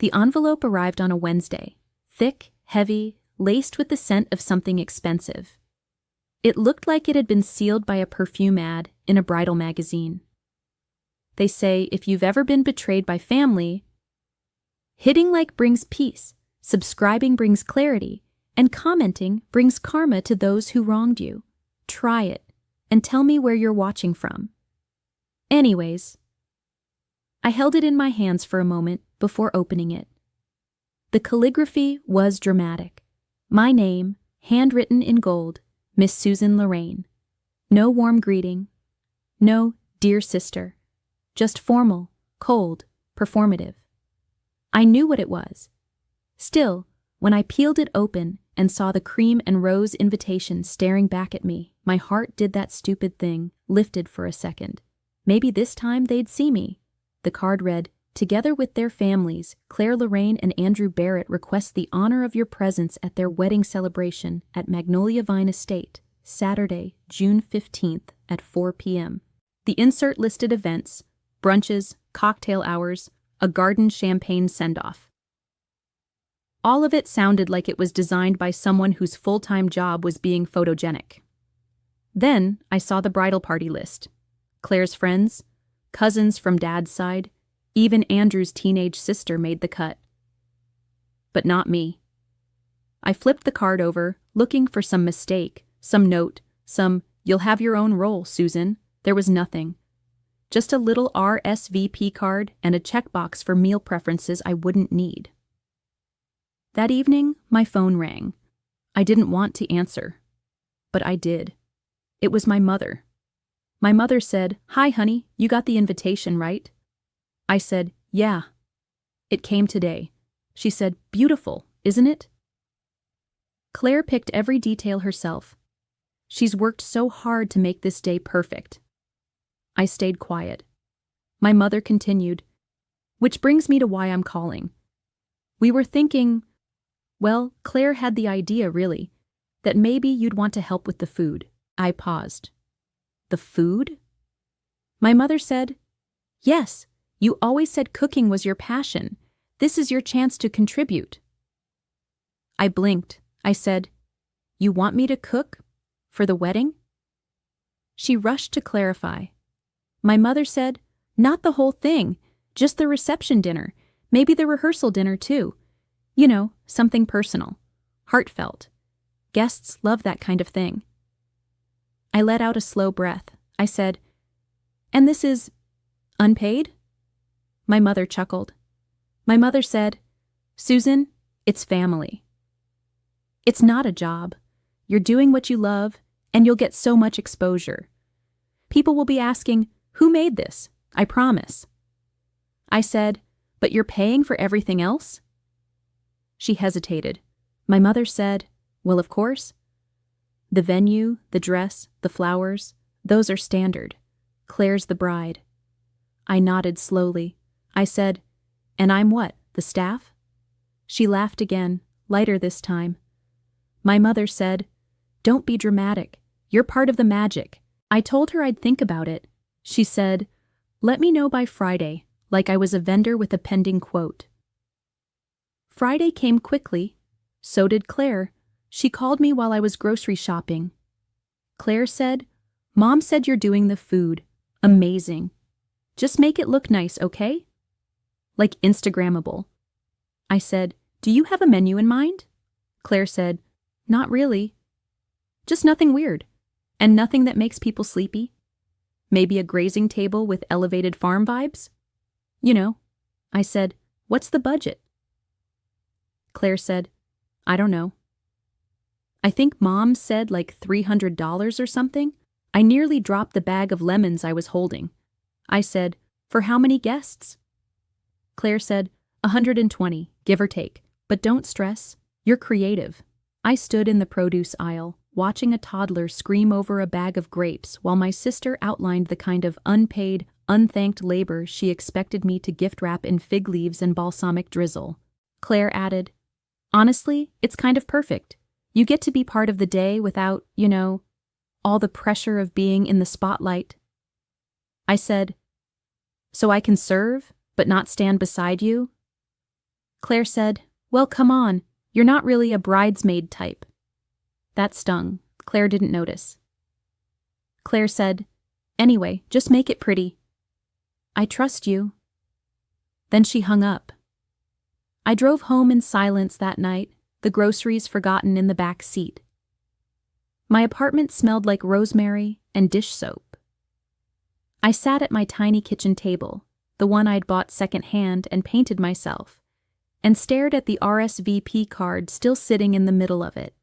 The envelope arrived on a Wednesday, thick, heavy, laced with the scent of something expensive. It looked like it had been sealed by a perfume ad in a bridal magazine. They say if you've ever been betrayed by family, hitting like brings peace, subscribing brings clarity, and commenting brings karma to those who wronged you. Try it, and tell me where you're watching from. Anyways, I held it in my hands for a moment before opening it. The calligraphy was dramatic. My name, handwritten in gold, Miss Susan Lorraine. No warm greeting. No dear sister. Just formal, cold, performative. I knew what it was. Still, when I peeled it open and saw the cream and rose invitation staring back at me, my heart did that stupid thing, lifted for a second. Maybe this time they'd see me. The card read, "Together with their families, Claire Lorraine and Andrew Barrett request the honor of your presence at their wedding celebration at Magnolia Vine Estate, Saturday, June 15th at 4 p.m. The insert listed events, brunches, cocktail hours, a garden champagne send-off. All of it sounded like it was designed by someone whose full-time job was being photogenic. Then I saw the bridal party list. Claire's friends, cousins from Dad's side, even Andrew's teenage sister made the cut. But not me. I flipped the card over, looking for some mistake, some note, some, "You'll have your own role, Susan." There was nothing. Just a little RSVP card and a checkbox for meal preferences I wouldn't need. That evening, my phone rang. I didn't want to answer, but I did. It was my mother. My mother said, "Hi, honey, you got the invitation, right?" I said, "Yeah." It came today. She said, "Beautiful, isn't it?" Claire picked every detail herself. She's worked so hard to make this day perfect. I stayed quiet. My mother continued, "Which brings me to why I'm calling. We were thinking, well, Claire had the idea, really, that maybe you'd want to help with the food." I paused. "The food?" My mother said, "Yes, you always said cooking was your passion. This is your chance to contribute." I blinked. I said, "You want me to cook? For the wedding?" She rushed to clarify. My mother said, "Not the whole thing, just the reception dinner, maybe the rehearsal dinner too. You know, something personal, heartfelt. Guests love that kind of thing." I let out a slow breath. I said, "And this is unpaid?" My mother chuckled. My mother said, "Susan, it's family. It's not a job. You're doing what you love, and you'll get so much exposure. People will be asking, 'Who made this?' I promise." I said, "But you're paying for everything else?" She hesitated. My mother said, "Well, of course. The venue, the dress, the flowers, those are standard. Claire's the bride." I nodded slowly. I said, "And I'm what, the staff?" She laughed again, lighter this time. My mother said, "Don't be dramatic. You're part of the magic." I told her I'd think about it. She said, "Let me know by Friday," like I was a vendor with a pending quote. Friday came quickly. So did Claire. She called me while I was grocery shopping. Claire said, "Mom said you're doing the food. Amazing. Just make it look nice, okay? Like Instagrammable." I said, "Do you have a menu in mind?" Claire said, "Not really. Just nothing weird. And nothing that makes people sleepy. Maybe a grazing table with elevated farm vibes? You know." I said, "What's the budget?" Claire said, "I don't know. I think Mom said like $300 or something." I nearly dropped the bag of lemons I was holding. I said, "For how many guests?" Claire said, 120, give or take. But don't stress. You're creative. I stood in the produce aisle, watching a toddler scream over a bag of grapes while my sister outlined the kind of unpaid, unthanked labor she expected me to gift wrap in fig leaves and balsamic drizzle. Claire added, "Honestly, it's kind of perfect. You get to be part of the day without, all the pressure of being in the spotlight." I said, "So I can serve, but not stand beside you?" Claire said, "Well, come on, you're not really a bridesmaid type." That stung. Claire didn't notice. Claire said, "Anyway, just make it pretty." "I trust you." Then she hung up. I drove home in silence that night, the groceries forgotten in the back seat. My apartment smelled like rosemary and dish soap. I sat at my tiny kitchen table, the one I'd bought secondhand and painted myself, and stared at the RSVP card still sitting in the middle of it.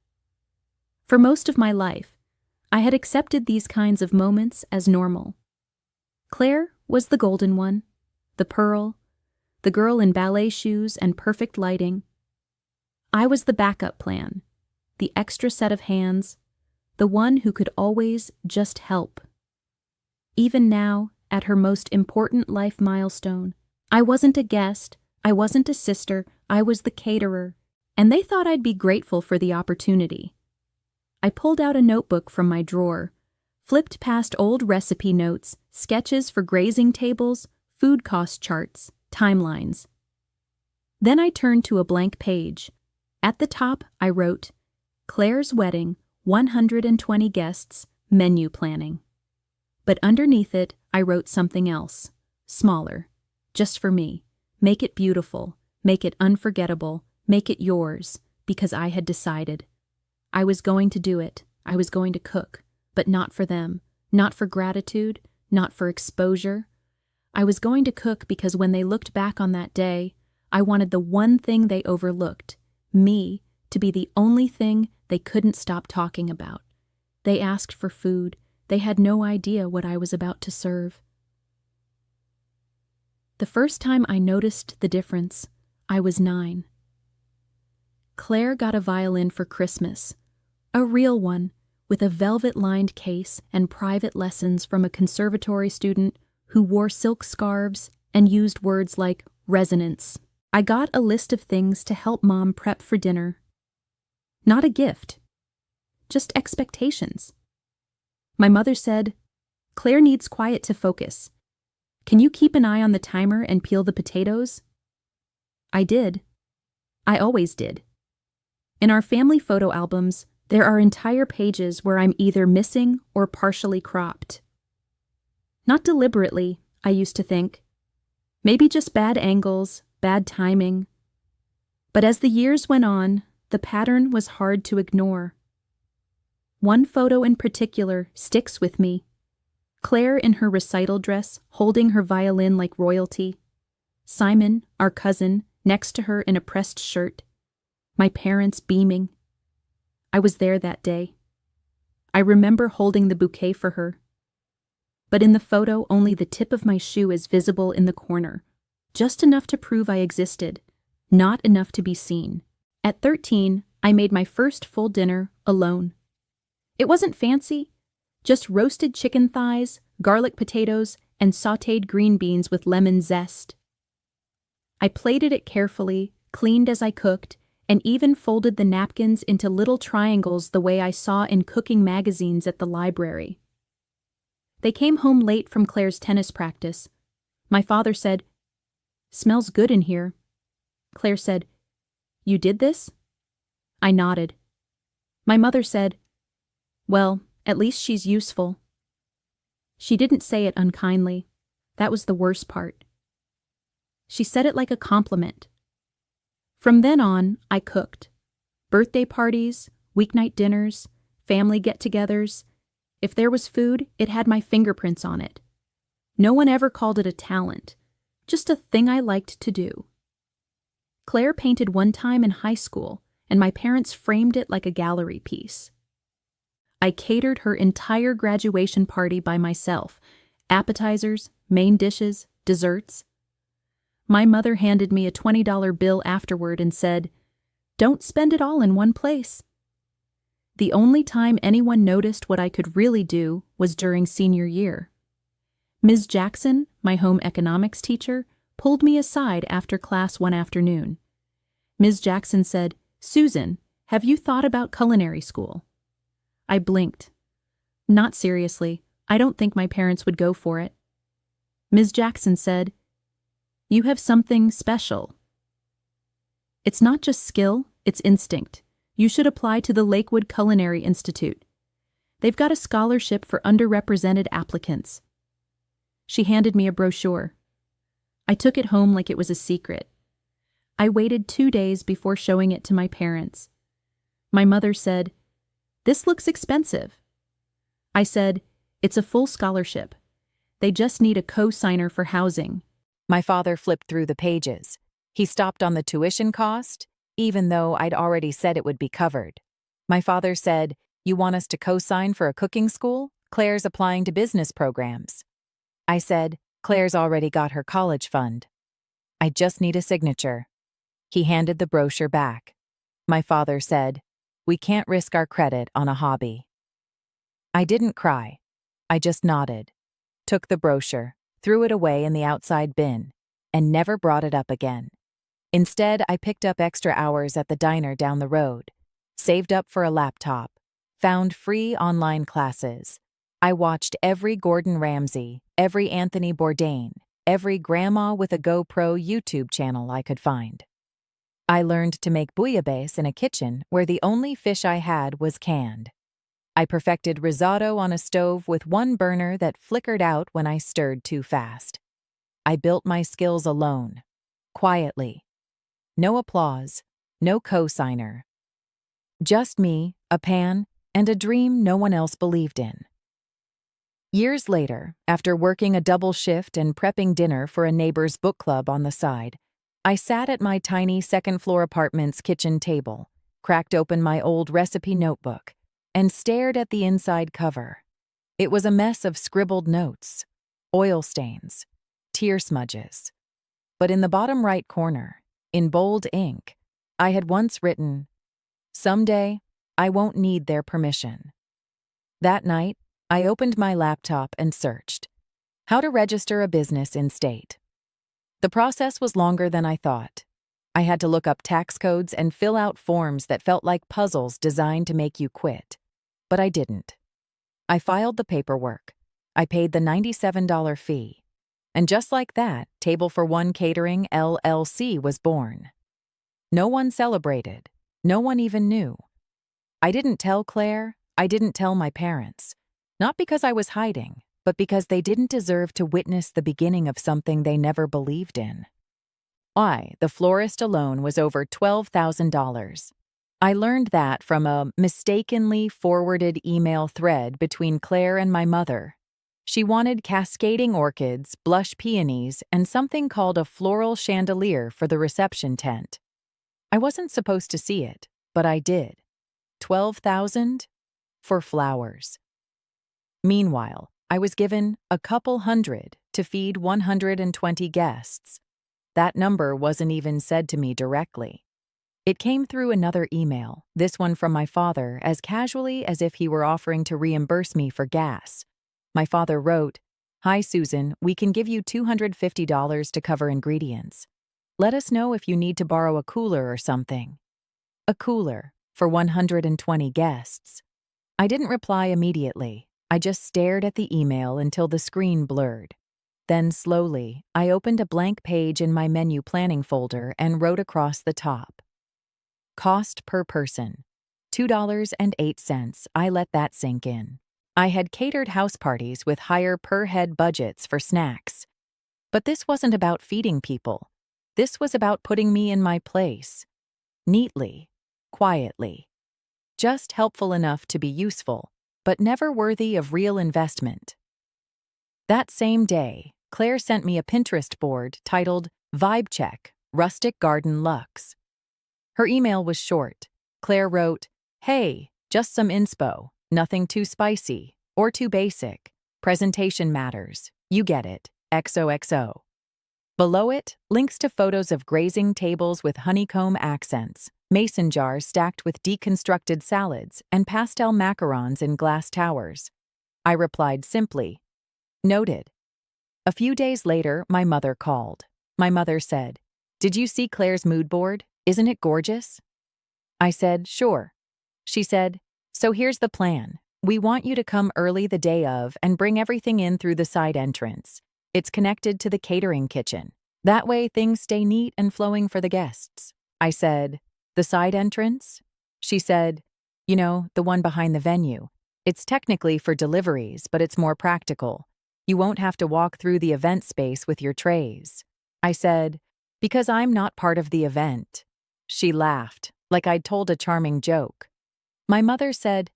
For most of my life, I had accepted these kinds of moments as normal. Claire was the golden one, the pearl, the girl in ballet shoes and perfect lighting. I was the backup plan, the extra set of hands, the one who could always just help. Even now, at her most important life milestone, I wasn't a guest, I wasn't a sister, I was the caterer, and they thought I'd be grateful for the opportunity. I pulled out a notebook from my drawer, flipped past old recipe notes, sketches for grazing tables, food cost charts, timelines. Then I turned to a blank page. At the top, I wrote, "Claire's wedding, 120 guests, menu planning." But underneath it, I wrote something else, smaller, just for me. Make it beautiful, make it unforgettable, make it yours, because I had decided. I was going to do it. I was going to cook, but not for them, not for gratitude, not for exposure. I was going to cook because when they looked back on that day, I wanted the one thing they overlooked, me, to be the only thing they couldn't stop talking about. They asked for food. They had no idea what I was about to serve. The first time I noticed the difference, I was 9. Claire got a violin for Christmas, a real one, with a velvet-lined case and private lessons from a conservatory student who wore silk scarves and used words like resonance. I got a list of things to help Mom prep for dinner. Not a gift, just expectations. My mother said, "Claire needs quiet to focus. Can you keep an eye on the timer and peel the potatoes?" I did. I always did. In our family photo albums, there are entire pages where I'm either missing or partially cropped. Not deliberately, I used to think. Maybe just bad angles, bad timing. But as the years went on, the pattern was hard to ignore. One photo in particular sticks with me. Claire in her recital dress, holding her violin like royalty. Simon, our cousin, next to her in a pressed shirt. My parents beaming. I was there that day. I remember holding the bouquet for her. But in the photo, only the tip of my shoe is visible in the corner. Just enough to prove I existed, not enough to be seen. At 13, I made my first full dinner alone. It wasn't fancy, just roasted chicken thighs, garlic potatoes, and sautéed green beans with lemon zest. I plated it carefully, cleaned as I cooked, and even folded the napkins into little triangles the way I saw in cooking magazines at the library. They came home late from Claire's tennis practice. My father said, "Smells good in here." Claire said, "You did this?" I nodded. My mother said, "Well, at least she's useful." She didn't say it unkindly. That was the worst part. She said it like a compliment. From then on, I cooked. Birthday parties, weeknight dinners, family get-togethers. If there was food, it had my fingerprints on it. No one ever called it a talent, just a thing I liked to do. Claire painted one time in high school, and my parents framed it like a gallery piece. I catered her entire graduation party by myself, appetizers, main dishes, desserts. My mother handed me a $20 bill afterward and said, "Don't spend it all in one place." The only time anyone noticed what I could really do was during senior year. Ms. Jackson, my home economics teacher, pulled me aside after class one afternoon. Ms. Jackson said, "Susan, have you thought about culinary school?" I blinked. Not seriously. I don't think my parents would go for it. Ms. Jackson said, "You have something special." It's not just skill, it's instinct. You should apply to the Lakewood Culinary Institute. They've got a scholarship for underrepresented applicants. She handed me a brochure. I took it home like it was a secret. I waited 2 days before showing it to my parents. My mother said, "This looks expensive." I said, "It's a full scholarship. They just need a co-signer for housing." My father flipped through the pages. He stopped on the tuition cost, even though I'd already said it would be covered. My father said, "You want us to co-sign for a cooking school? Claire's applying to business programs." I said, "Claire's already got her college fund. I just need a signature." He handed the brochure back. My father said, "We can't risk our credit on a hobby." I didn't cry. I just nodded, took the brochure, threw it away in the outside bin, and never brought it up again. Instead, I picked up extra hours at the diner down the road, saved up for a laptop, found free online classes. I watched every Gordon Ramsay, every Anthony Bourdain, every grandma with a GoPro YouTube channel I could find. I learned to make bouillabaisse in a kitchen where the only fish I had was canned. I perfected risotto on a stove with one burner that flickered out when I stirred too fast. I built my skills alone, quietly. No applause, no co-signer. Just me, a pan, and a dream no one else believed in. Years later, after working a double shift and prepping dinner for a neighbor's book club on the side, I sat at my tiny second-floor apartment's kitchen table, cracked open my old recipe notebook, and stared at the inside cover. It was a mess of scribbled notes, oil stains, tear smudges. But in the bottom right corner, in bold ink, I had once written, "Someday, I won't need their permission." That night, I opened my laptop and searched, "How to register a business in state." The process was longer than I thought. I had to look up tax codes and fill out forms that felt like puzzles designed to make you quit. But I didn't. I filed the paperwork. I paid the $97 fee. And just like that, Table for One Catering LLC was born. No one celebrated. No one even knew. I didn't tell Claire. I didn't tell my parents. Not because I was hiding, but because they didn't deserve to witness the beginning of something they never believed in. The florist alone was over $12,000. I learned that from a mistakenly forwarded email thread between Claire and my mother. She wanted cascading orchids, blush peonies, and something called a floral chandelier for the reception tent. I wasn't supposed to see it, but I did. $12,000 for flowers. Meanwhile, I was given a couple hundred to feed 120 guests. That number wasn't even said to me directly. It came through another email, this one from my father, as casually as if he were offering to reimburse me for gas. My father wrote, "Hi Susan, we can give you $250 to cover ingredients. Let us know if you need to borrow a cooler or something." A cooler for 120 guests. I didn't reply immediately. I just stared at the email until the screen blurred. Then slowly, I opened a blank page in my menu planning folder and wrote across the top, "Cost per person, $2.08. I let that sink in. I had catered house parties with higher per-head budgets for snacks. But this wasn't about feeding people. This was about putting me in my place. Neatly, quietly. Just helpful enough to be useful, but never worthy of real investment. That same day, Claire sent me a Pinterest board titled "Vibe Check, Rustic Garden Luxe." Her email was short. Claire wrote, "Hey, just some inspo, nothing too spicy or too basic. Presentation matters, you get it, XOXO." Below it, links to photos of grazing tables with honeycomb accents, mason jars stacked with deconstructed salads, and pastel macarons in glass towers. I replied simply, "Noted." A few days later, my mother called. My mother said, "Did you see Claire's mood board? Isn't it gorgeous?" I said, "Sure." She said, "So here's the plan. We want you to come early the day of and bring everything in through the side entrance. It's connected to the catering kitchen. That way things stay neat and flowing for the guests." I said, "The side entrance?" She said, "You know, the one behind the venue. It's technically for deliveries, but it's more practical. You won't have to walk through the event space with your trays." I said, "Because I'm not part of the event." She laughed, like I'd told a charming joke. My mother said,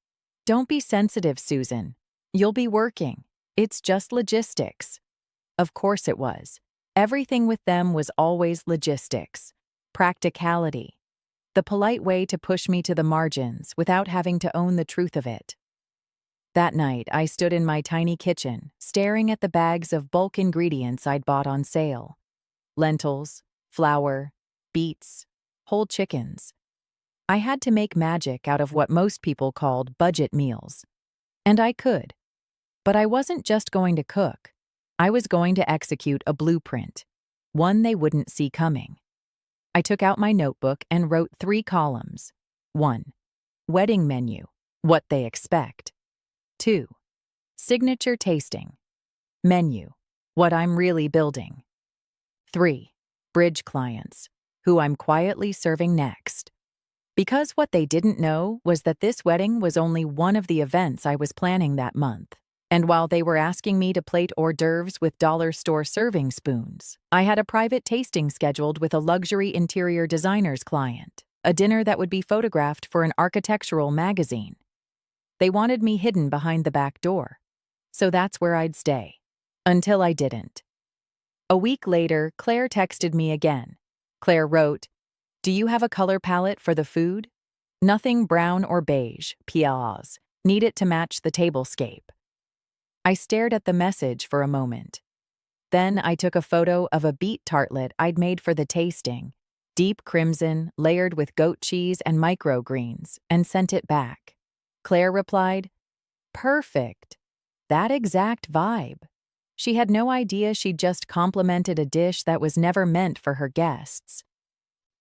"Don't be sensitive, Susan. You'll be working. It's just logistics." Of course it was. Everything with them was always logistics, practicality, the polite way to push me to the margins without having to own the truth of it. That night, I stood in my tiny kitchen, staring at the bags of bulk ingredients I'd bought on sale. Lentils, flour, beets, whole chickens. I had to make magic out of what most people called budget meals. And I could. But I wasn't just going to cook. I was going to execute a blueprint, one they wouldn't see coming. I took out my notebook and wrote 3 columns. 1. Wedding menu, what they expect. 2. Signature tasting. Menu, what I'm really building. 3. Bridge clients, who I'm quietly serving next. Because what they didn't know was that this wedding was only one of the events I was planning that month. And while they were asking me to plate hors d'oeuvres with dollar store serving spoons, I had a private tasting scheduled with a luxury interior designer's client, a dinner that would be photographed for an architectural magazine. They wanted me hidden behind the back door, so that's where I'd stay. Until I didn't. A week later, Claire texted me again. Claire wrote, "Do you have a color palette for the food? Nothing brown or beige, PLs. Need it to match the tablescape." I stared at the message for a moment. Then I took a photo of a beet tartlet I'd made for the tasting, deep crimson, layered with goat cheese and microgreens, and sent it back. Claire replied, "Perfect. That exact vibe." She had no idea she'd just complimented a dish that was never meant for her guests.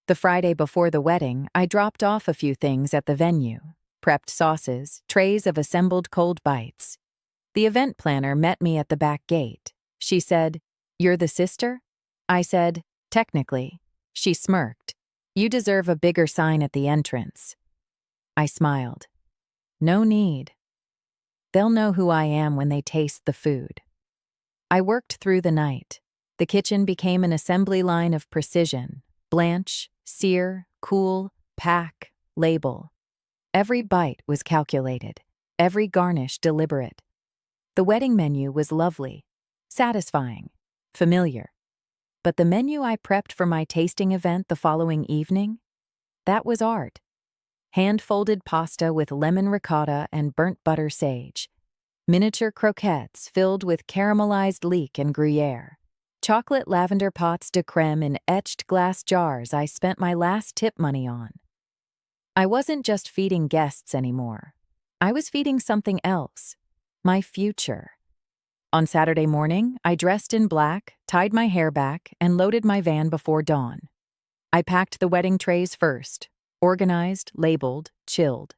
The Friday before the wedding, I dropped off a few things at the venue, prepped sauces, trays of assembled cold bites. The event planner met me at the back gate. She said, "You're the sister?" I said, "Technically." She smirked. "You deserve a bigger sign at the entrance." I smiled. "No need. They'll know who I am when they taste the food." I worked through the night. The kitchen became an assembly line of precision. Blanch, sear, cool, pack, label. Every bite was calculated, every garnish deliberate. The wedding menu was lovely, satisfying, familiar. But the menu I prepped for my tasting event the following evening? That was art. Hand-folded pasta with lemon ricotta and burnt butter sage. Miniature croquettes filled with caramelized leek and Gruyere. Chocolate lavender pots de crème in etched glass jars I spent my last tip money on. I wasn't just feeding guests anymore. I was feeding something else. My future. On Saturday morning, I dressed in black, tied my hair back, and loaded my van before dawn. I packed the wedding trays first, organized, labeled, chilled.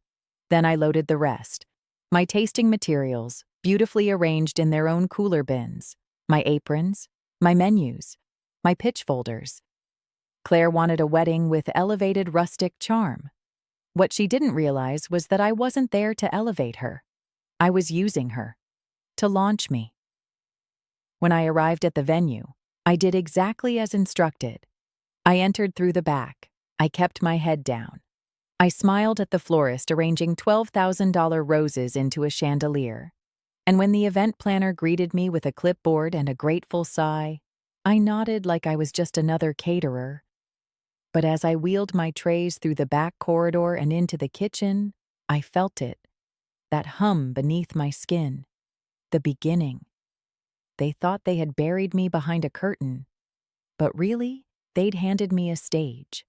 Then I loaded the rest. My tasting materials, beautifully arranged in their own cooler bins. My aprons, my menus, my pitch folders. Claire wanted a wedding with elevated rustic charm. What she didn't realize was that I wasn't there to elevate her. I was using her. To launch me. When I arrived at the venue, I did exactly as instructed. I entered through the back. I kept my head down. I smiled at the florist arranging $12,000 roses into a chandelier. And when the event planner greeted me with a clipboard and a grateful sigh, I nodded like I was just another caterer. But as I wheeled my trays through the back corridor and into the kitchen, I felt it. That hum beneath my skin. The beginning. They thought they had buried me behind a curtain, but really, they'd handed me a stage.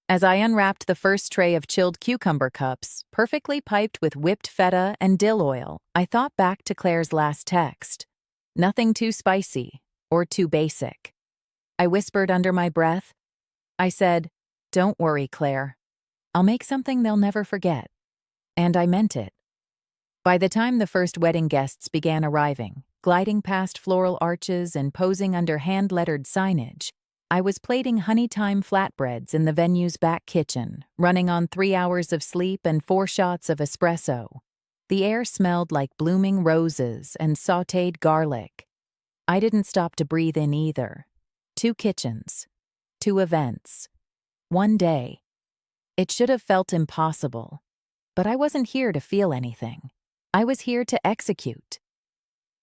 As I unwrapped the first tray of chilled cucumber cups, perfectly piped with whipped feta and dill oil, I thought back to Claire's last text. Nothing too spicy or too basic. I whispered under my breath. I said, "Don't worry, Claire. I'll make something they'll never forget." And I meant it. By the time the first wedding guests began arriving, gliding past floral arches and posing under hand-lettered signage, I was plating honey-thyme flatbreads in the venue's back kitchen, running on 3 hours of sleep and 4 shots of espresso. The air smelled like blooming roses and sautéed garlic. I didn't stop to breathe in either. 2 kitchens. 2 events. 1 day. It should have felt impossible. But I wasn't here to feel anything. I was here to execute.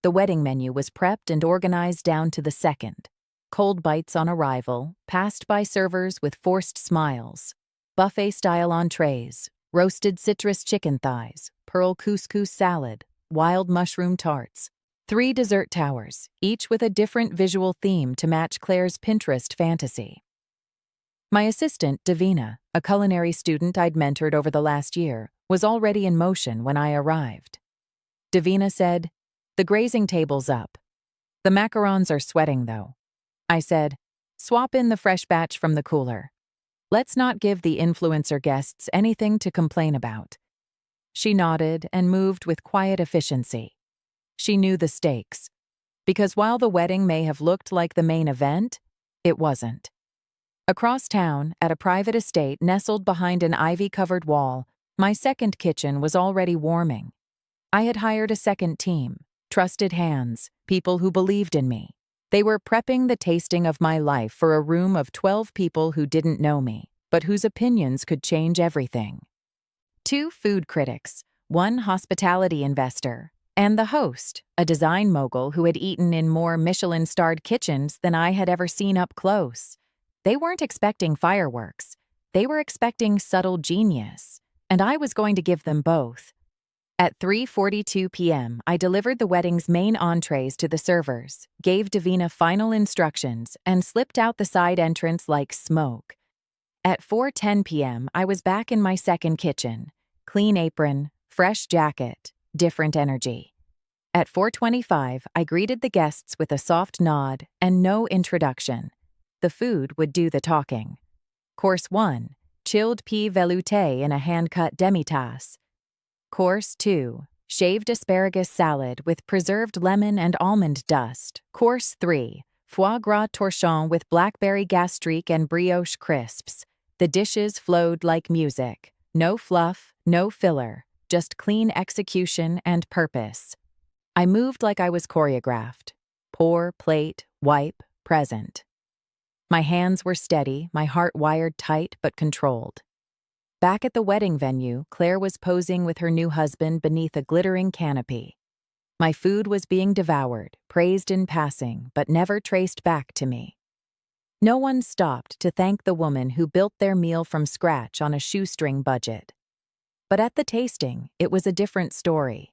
The wedding menu was prepped and organized down to the second. Cold bites on arrival, passed by servers with forced smiles. Buffet-style entrees, roasted citrus chicken thighs, pearl couscous salad, wild mushroom tarts. 3 dessert towers, each with a different visual theme to match Claire's Pinterest fantasy. My assistant, Davina, a culinary student I'd mentored over the last year, was already in motion when I arrived. Davina said, "The grazing table's up. The macarons are sweating, though." I said, "Swap in the fresh batch from the cooler. Let's not give the influencer guests anything to complain about." She nodded and moved with quiet efficiency. She knew the stakes. Because while the wedding may have looked like the main event, it wasn't. Across town, at a private estate nestled behind an ivy-covered wall, my second kitchen was already warming. I had hired a second team, trusted hands, people who believed in me. They were prepping the tasting of my life for a room of 12 people who didn't know me, but whose opinions could change everything. 2 food critics, 1 hospitality investor, and the host, a design mogul who had eaten in more Michelin-starred kitchens than I had ever seen up close. They weren't expecting fireworks. They were expecting subtle genius, and I was going to give them both. At 3:42 p.m., I delivered the wedding's main entrees to the servers, gave Davina final instructions, and slipped out the side entrance like smoke. At 4:10 p.m., I was back in my second kitchen. Clean apron, fresh jacket, different energy. At 4:25, I greeted the guests with a soft nod and no introduction. The food would do the talking. Course 1, chilled pea velouté in a hand-cut demi-tasse. Course 2, shaved asparagus salad with preserved lemon and almond dust. Course 3, foie gras torchon with blackberry gastrique and brioche crisps. The dishes flowed like music. No fluff, no filler, just clean execution and purpose. I moved like I was choreographed. Pour, plate, wipe, present. My hands were steady, my heart wired tight but controlled. Back at the wedding venue, Claire was posing with her new husband beneath a glittering canopy. My food was being devoured, praised in passing, but never traced back to me. No one stopped to thank the woman who built their meal from scratch on a shoestring budget. But at the tasting, it was a different story.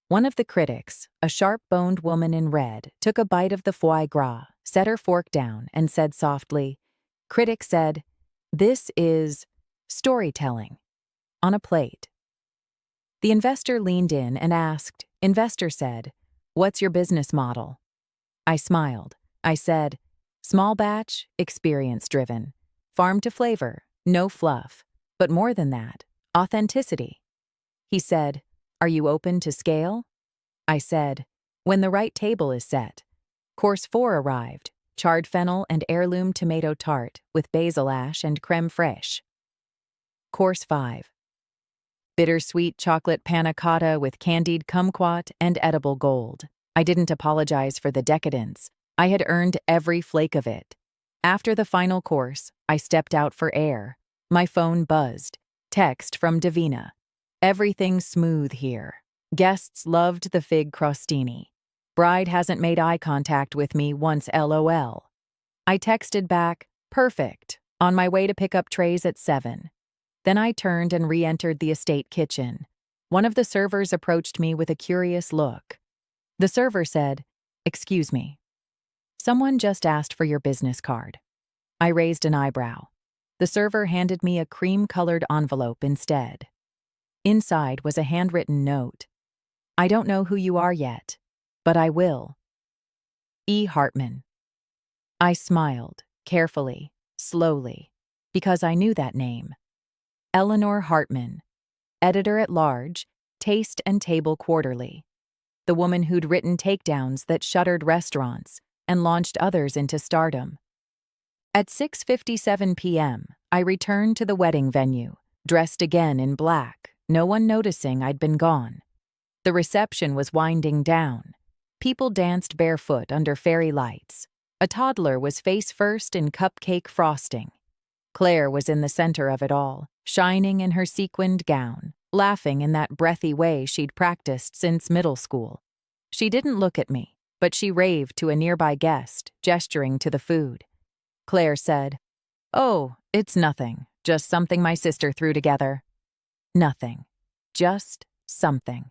One of the critics, a sharp-boned woman in red, took a bite of the foie gras, set her fork down, and said softly, "Critic said, 'This is storytelling,' on a plate." The investor leaned in and asked, Investor said, "What's your business model?" I smiled. I said, "Small batch, experience-driven. Farm to flavor, no fluff. But more than that, authenticity." He said, "Are you open to scale?" I said, "When the right table is set." Course 4 arrived, charred fennel and heirloom tomato tart with basil ash and creme fraiche. Course 5. Bittersweet chocolate panna cotta with candied kumquat and edible gold. I didn't apologize for the decadence. I had earned every flake of it. After the final course, I stepped out for air. My phone buzzed. Text from Davina. "Everything's smooth here. Guests loved the fig crostini. Bride hasn't made eye contact with me once LOL." I texted back, "Perfect. On my way to pick up trays at 7. Then I turned and re-entered the estate kitchen. One of the servers approached me with a curious look. The server said, "Excuse me. Someone just asked for your business card." I raised an eyebrow. The server handed me a cream-colored envelope instead. Inside was a handwritten note. "I don't know who you are yet, but I will. E. Hartman." I smiled, carefully, slowly, because I knew that name. Eleanor Hartman, editor-at-large, Taste and Table Quarterly. The woman who'd written takedowns that shuttered restaurants and launched others into stardom. At 6:57 p.m., I returned to the wedding venue, dressed again in black, no one noticing I'd been gone. The reception was winding down. People danced barefoot under fairy lights. A toddler was face first in cupcake frosting. Claire was in the center of it all, shining in her sequined gown, laughing in that breathy way she'd practiced since middle school. She didn't look at me, but she raved to a nearby guest, gesturing to the food. Claire said, "Oh, it's nothing, just something my sister threw together." Nothing. Just something.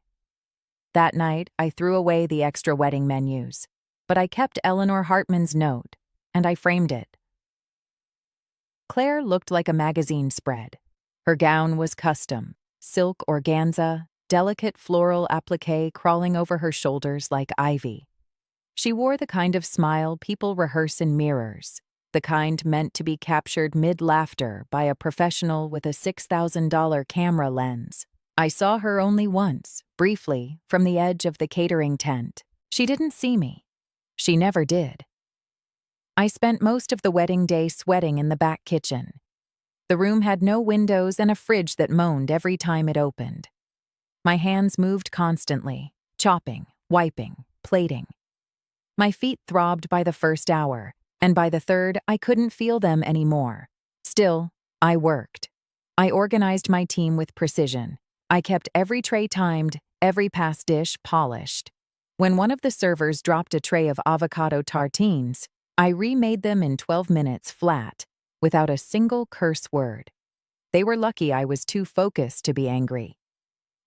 That night, I threw away the extra wedding menus, but I kept Eleanor Hartman's note, and I framed it. Claire looked like a magazine spread. Her gown was custom, silk organza, delicate floral applique crawling over her shoulders like ivy. She wore the kind of smile people rehearse in mirrors, the kind meant to be captured mid-laughter by a professional with a $6,000 camera lens. I saw her only once, briefly, from the edge of the catering tent. She didn't see me. She never did. I spent most of the wedding day sweating in the back kitchen. The room had no windows and a fridge that moaned every time it opened. My hands moved constantly, chopping, wiping, plating. My feet throbbed by the first hour, and by the third, I couldn't feel them anymore. Still, I worked. I organized my team with precision. I kept every tray timed, every pass dish polished. When one of the servers dropped a tray of avocado tartines, I remade them in 12 minutes flat, without a single curse word. They were lucky I was too focused to be angry.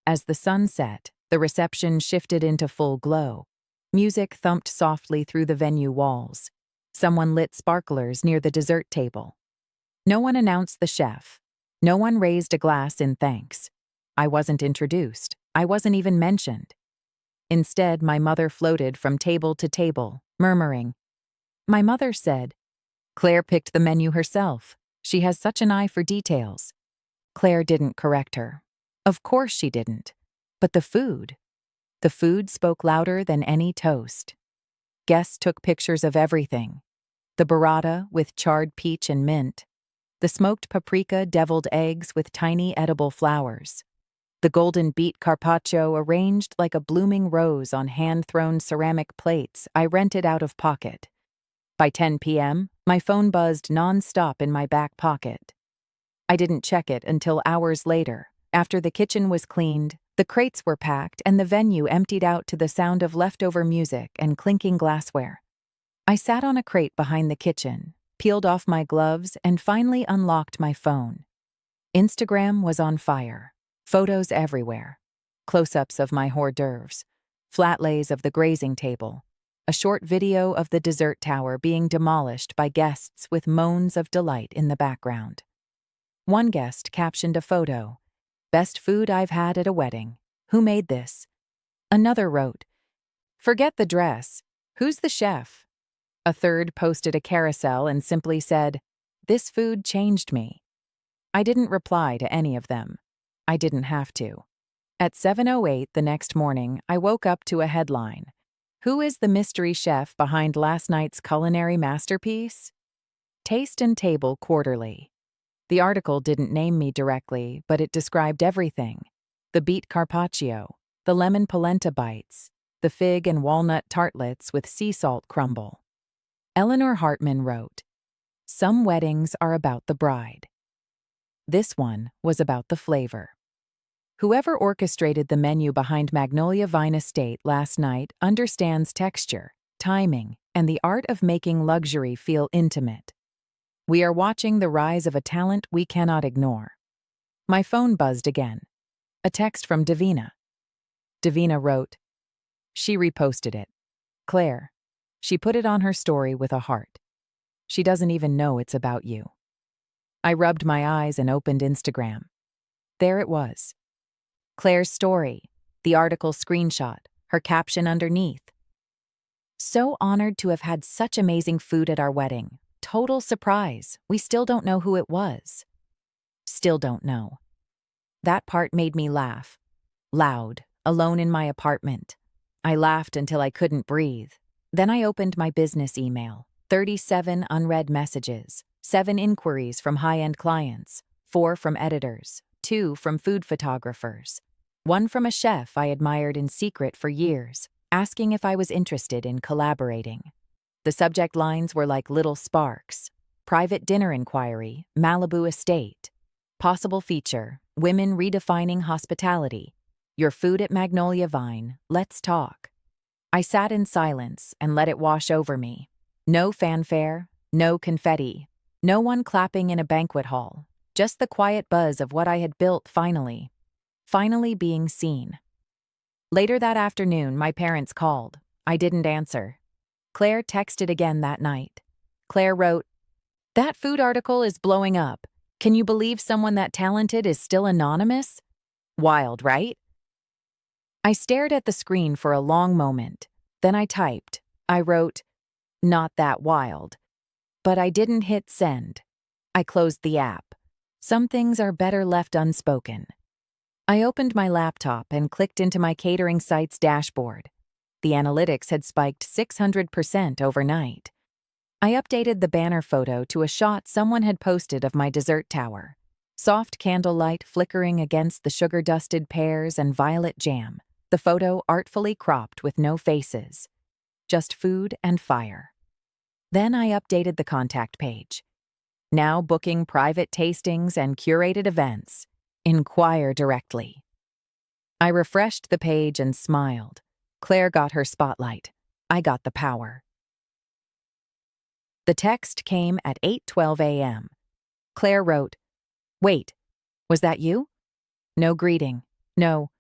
As the sun set, the reception shifted into full glow. Music thumped softly through the venue walls. Someone lit sparklers near the dessert table. No one announced the chef. No one raised a glass in thanks. I wasn't introduced. I wasn't even mentioned. Instead, my mother floated from table to table, murmuring. My mother said, "Claire picked the menu herself. She has such an eye for details." Claire didn't correct her. Of course she didn't. But the food spoke louder than any toast. Guests took pictures of everything. The burrata with charred peach and mint. The smoked paprika deviled eggs with tiny edible flowers. The golden beet carpaccio arranged like a blooming rose on hand-thrown ceramic plates I rented out of pocket. By 10 p.m., my phone buzzed non-stop in my back pocket. I didn't check it until hours later, after the kitchen was cleaned, the crates were packed, and the venue emptied out to the sound of leftover music and clinking glassware. I sat on a crate behind the kitchen, peeled off my gloves, and finally unlocked my phone. Instagram was on fire. Photos everywhere. Close-ups of my hors d'oeuvres. Flat lays of the grazing table. A short video of the dessert tower being demolished by guests with moans of delight in the background. One guest captioned a photo, "Best food I've had at a wedding. Who made this?" Another wrote, "Forget the dress. Who's the chef?" A third posted a carousel and simply said, "This food changed me." I didn't reply to any of them. I didn't have to. At 7:08 the next morning, I woke up to a headline. Who is the mystery chef behind last night's culinary masterpiece? Taste and Table Quarterly. The article didn't name me directly, but it described everything. The beet carpaccio, the lemon polenta bites, the fig and walnut tartlets with sea salt crumble. Eleanor Hartman wrote, "Some weddings are about the bride." This one was about the flavor. Whoever orchestrated the menu behind Magnolia Vine Estate last night understands texture, timing, and the art of making luxury feel intimate. We are watching the rise of a talent we cannot ignore. My phone buzzed again. A text from Davina. Davina wrote, she reposted it. "Claire." She put it on her story with a heart. "She doesn't even know it's about you." I rubbed my eyes and opened Instagram. There it was. Claire's story, the article screenshot, her caption underneath. "So honored to have had such amazing food at our wedding. Total surprise. We still don't know who it was." Still don't know. That part made me laugh. Loud, alone in my apartment. I laughed until I couldn't breathe. Then I opened my business email. 37 unread messages, 7 inquiries from high-end clients, 4 from editors, 2 from food photographers, 1 from a chef I admired in secret for years, asking if I was interested in collaborating. The subject lines were like little sparks: private dinner inquiry, Malibu estate, possible feature, women redefining hospitality, your food at Magnolia Vine, let's talk. I sat in silence and let it wash over me. No fanfare, no confetti, no one clapping in a banquet hall, just the quiet buzz of what I had built finally being seen. Later that afternoon, my parents called. I didn't answer. Claire texted again that night. Claire wrote, "That food article is blowing up. Can you believe someone that talented is still anonymous? Wild, right?" I stared at the screen for a long moment. Then I typed. I wrote, "Not that wild." But I didn't hit send. I closed the app. Some things are better left unspoken. I opened my laptop and clicked into my catering site's dashboard. The analytics had spiked 600% overnight. I updated the banner photo to a shot someone had posted of my dessert tower. Soft candlelight flickering against the sugar-dusted pears and violet jam. The photo artfully cropped with no faces. Just food and fire. Then I updated the contact page. Now booking private tastings and curated events. Inquire directly. I refreshed the page and smiled. Claire got her spotlight. I got the power. The text came at 8:12 a.m. Claire wrote, "Wait, was that you?" No greeting. No,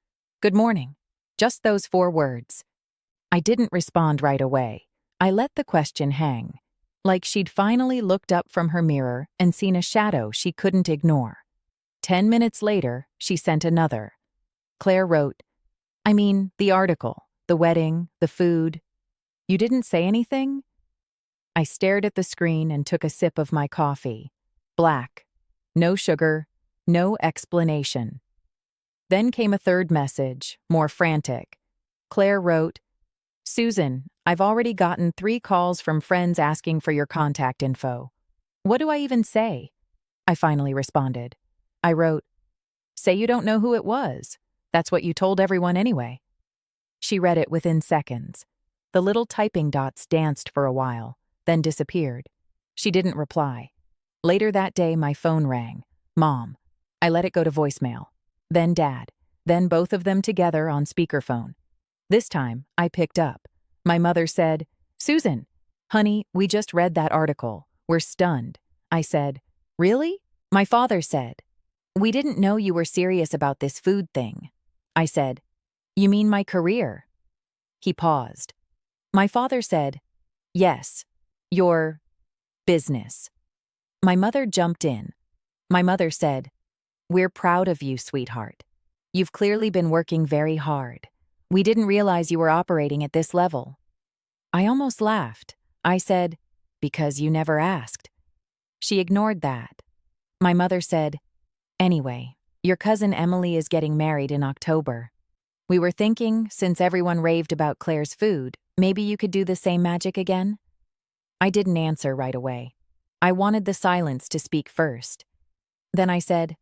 "Good morning." Just those 4 words. I didn't respond right away. I let the question hang, like she'd finally looked up from her mirror and seen a shadow she couldn't ignore. 10 minutes later, she sent another. Claire wrote, "I mean, the article, the wedding, the food. You didn't say anything?" I stared at the screen and took a sip of my coffee. Black. No sugar. No explanation. Then came a third message, more frantic. Claire wrote, "Susan, I've already gotten 3 calls from friends asking for your contact info. What do I even say?" I finally responded. I wrote, "Say you don't know who it was. That's what you told everyone anyway." She read it within seconds. The little typing dots danced for a while, then disappeared. She didn't reply. Later that day, my phone rang. Mom. I let it go to voicemail. Then Dad. Then both of them together on speakerphone. This time, I picked up. My mother said, "Susan, honey, we just read that article. We're stunned." I said, "Really?" My father said, "We didn't know you were serious about this food thing." I said, "You mean my career?" He paused. My father said, "Yes, your business." My mother jumped in. My mother said, "We're proud of you, sweetheart. You've clearly been working very hard. We didn't realize you were operating at this level." I almost laughed. I said, "Because you never asked." She ignored that. My mother said, "Anyway, your cousin Emily is getting married in October. We were thinking, since everyone raved about Claire's food, maybe you could do the same magic again?" I didn't answer right away. I wanted the silence to speak first. Then I said,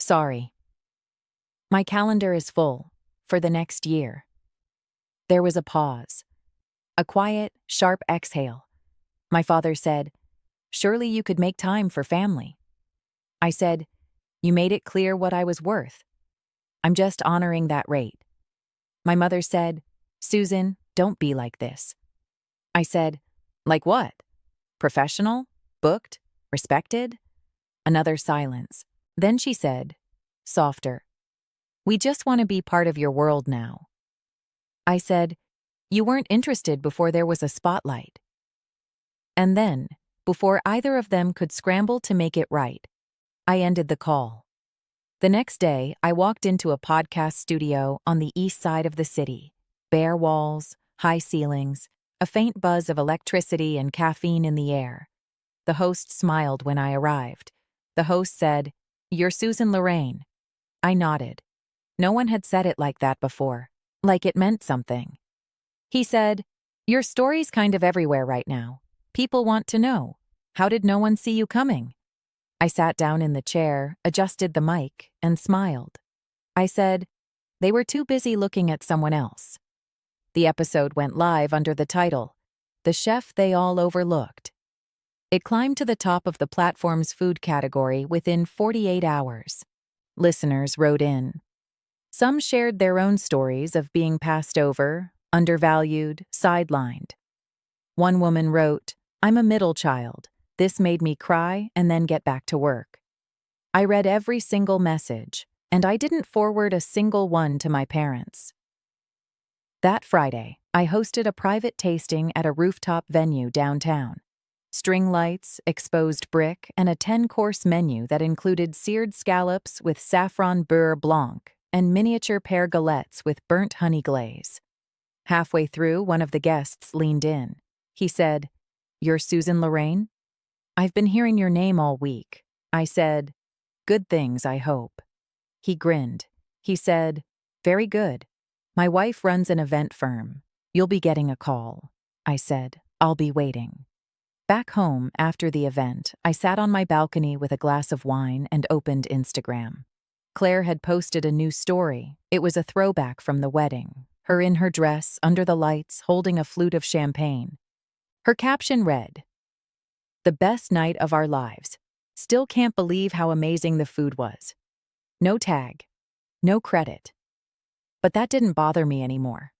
"Sorry. My calendar is full for the next year." There was a pause. A quiet, sharp exhale. My father said, "Surely you could make time for family." I said, "You made it clear what I was worth. I'm just honoring that rate." My mother said, "Susan, don't be like this." I said, "Like what? Professional? Booked? Respected?" Another silence. Then she said, softer, "We just want to be part of your world now." I said, "You weren't interested before there was a spotlight." And then, before either of them could scramble to make it right, I ended the call. The next day, I walked into a podcast studio on the east side of the city. Bare walls, high ceilings, a faint buzz of electricity and caffeine in the air. The host smiled when I arrived. The host said, "You're Susan Lorraine." I nodded. No one had said it like that before, like it meant something. He said, "Your story's kind of everywhere right now. People want to know. How did no one see you coming? I sat down in the chair, adjusted the mic, and smiled. I said, they were too busy looking at someone else. The episode went live under the title, The Chef They All Overlooked. It climbed to the top of the platform's food category within 48 hours. Listeners wrote in. Some shared their own stories of being passed over, undervalued, sidelined. One woman wrote, I'm a middle child. This made me cry and then get back to work. I read every single message, and I didn't forward a single one to my parents. That Friday, I hosted a private tasting at a rooftop venue downtown. String lights, exposed brick, and a 10-course menu that included seared scallops with saffron beurre blanc and miniature pear galettes with burnt honey glaze. Halfway through, one of the guests leaned in. He said, You're Susan Lorraine? I've been hearing your name all week. I said, Good things, I hope. He grinned. He said, Very good. My wife runs an event firm. You'll be getting a call. I said, I'll be waiting. Back home, after the event, I sat on my balcony with a glass of wine and opened Instagram. Claire had posted a new story. It was a throwback from the wedding. Her in her dress, under the lights, holding a flute of champagne. Her caption read, The best night of our lives. Still can't believe how amazing the food was. No tag. No credit. But that didn't bother me anymore.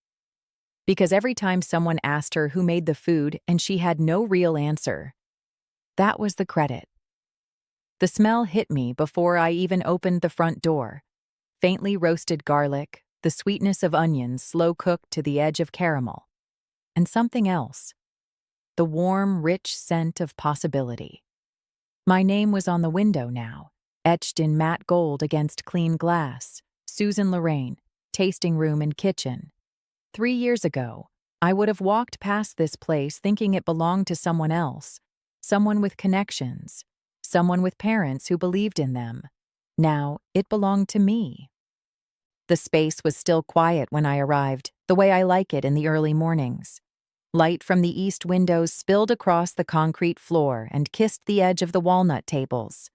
Because every time someone asked her who made the food and she had no real answer, that was the credit. The smell hit me before I even opened the front door. Faintly roasted garlic, the sweetness of onions slow-cooked to the edge of caramel. And something else. The warm, rich scent of possibility. My name was on the window now, etched in matte gold against clean glass. Susan Lorraine, tasting room and kitchen. 3 years ago, I would have walked past this place thinking it belonged to someone else, someone with connections, someone with parents who believed in them. Now, it belonged to me. The space was still quiet when I arrived, the way I like it in the early mornings. Light from the east windows spilled across the concrete floor and kissed the edge of the walnut tables.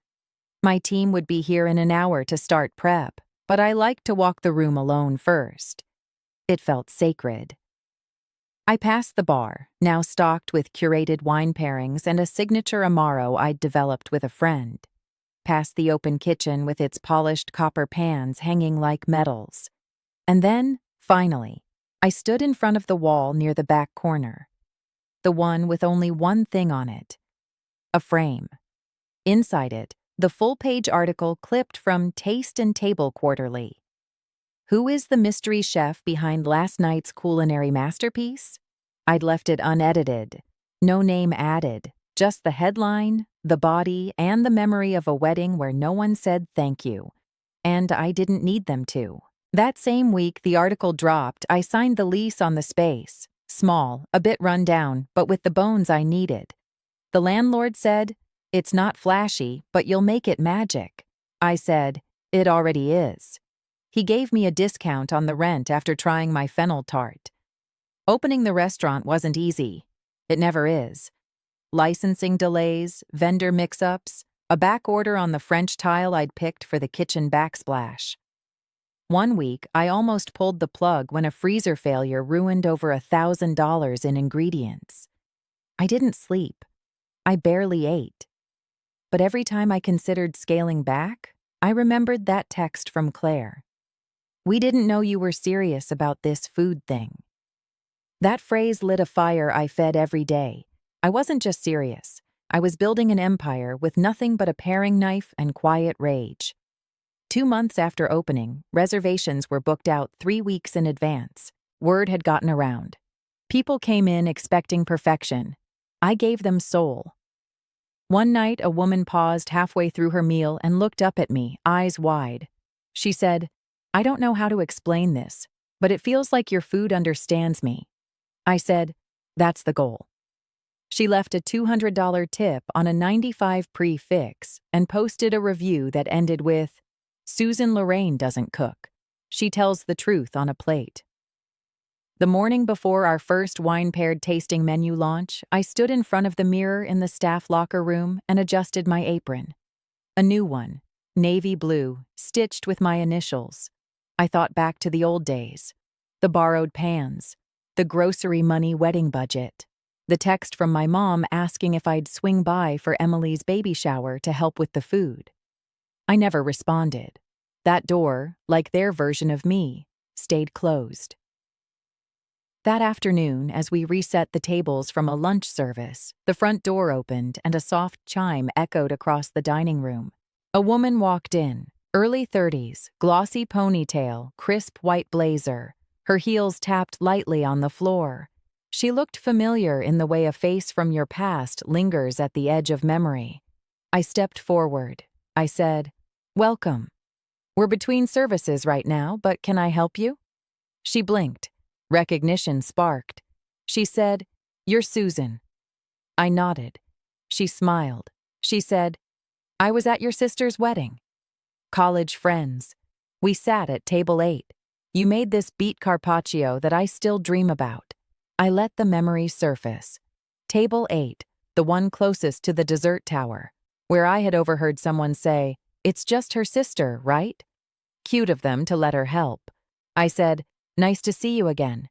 My team would be here in an hour to start prep, but I liked to walk the room alone first. It felt sacred. I passed the bar, now stocked with curated wine pairings and a signature Amaro I'd developed with a friend. Past the open kitchen with its polished copper pans hanging like medals. And then, finally, I stood in front of the wall near the back corner. The one with only one thing on it. A frame. Inside it, the full-page article clipped from Taste and Table Quarterly. Who is the mystery chef behind last night's culinary masterpiece? I'd left it unedited. No name added. Just the headline, the body, and the memory of a wedding where no one said thank you. And I didn't need them to. That same week the article dropped, I signed the lease on the space. Small, a bit run down, but with the bones I needed. The landlord said, It's not flashy, but you'll make it magic. I said, It already is. He gave me a discount on the rent after trying my fennel tart. Opening the restaurant wasn't easy. It never is. Licensing delays, vendor mix-ups, a back order on the French tile I'd picked for the kitchen backsplash. One week, I almost pulled the plug when a freezer failure ruined over $1,000 in ingredients. I didn't sleep. I barely ate. But every time I considered scaling back, I remembered that text from Claire. We didn't know you were serious about this food thing. That phrase lit a fire I fed every day. I wasn't just serious. I was building an empire with nothing but a paring knife and quiet rage. 2 months after opening, reservations were booked out 3 weeks in advance. Word had gotten around. People came in expecting perfection. I gave them soul. One night, a woman paused halfway through her meal and looked up at me, eyes wide. She said, I don't know how to explain this, but it feels like your food understands me. I said, That's the goal. She left a $200 tip on a $95 prefix and posted a review that ended with, Susan Lorraine doesn't cook. She tells the truth on a plate. The morning before our first wine-paired tasting menu launch, I stood in front of the mirror in the staff locker room and adjusted my apron. A new one, navy blue, stitched with my initials. I thought back to the old days. The borrowed pans, the grocery money wedding budget, the text from my mom asking if I'd swing by for Emily's baby shower to help with the food. I never responded. That door, like their version of me, stayed closed. That afternoon, as we reset the tables from a lunch service, the front door opened and a soft chime echoed across the dining room. A woman walked in, early 30s, glossy ponytail, crisp white blazer. Her heels tapped lightly on the floor. She looked familiar in the way a face from your past lingers at the edge of memory. I stepped forward. I said, "Welcome. We're between services right now, but can I help you?" She blinked. Recognition sparked. She said, "You're Susan." I nodded. She smiled. She said, "I was at your sister's wedding." College friends. We sat at table 8. You made this beet carpaccio that I still dream about. I let the memory surface. Table 8, the one closest to the dessert tower, where I had overheard someone say, "It's just her sister, right?" Cute of them to let her help. I said, "Nice to see you again."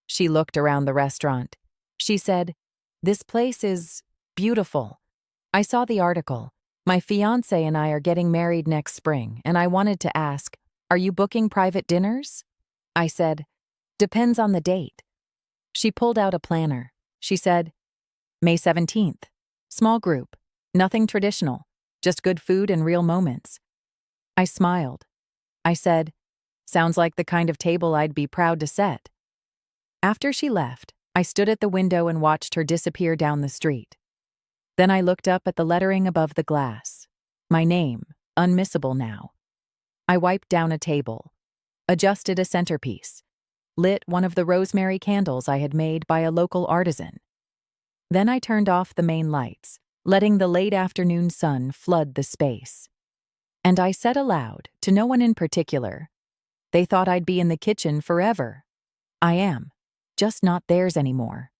She looked around the restaurant. She said, "This place is beautiful. I saw the article. My fiancé and I are getting married next spring, and I wanted to ask, are you booking private dinners?" I said, "Depends on the date." She pulled out a planner. She said, "May 17th. Small group. Nothing traditional. Just good food and real moments." I smiled. I said, "Sounds like the kind of table I'd be proud to set." After she left, I stood at the window and watched her disappear down the street. Then I looked up at the lettering above the glass. My name, unmissable now. I wiped down a table, adjusted a centerpiece, lit one of the rosemary candles I had made by a local artisan. Then I turned off the main lights, letting the late afternoon sun flood the space. And I said aloud, to no one in particular, "They thought I'd be in the kitchen forever. I am, just not theirs anymore."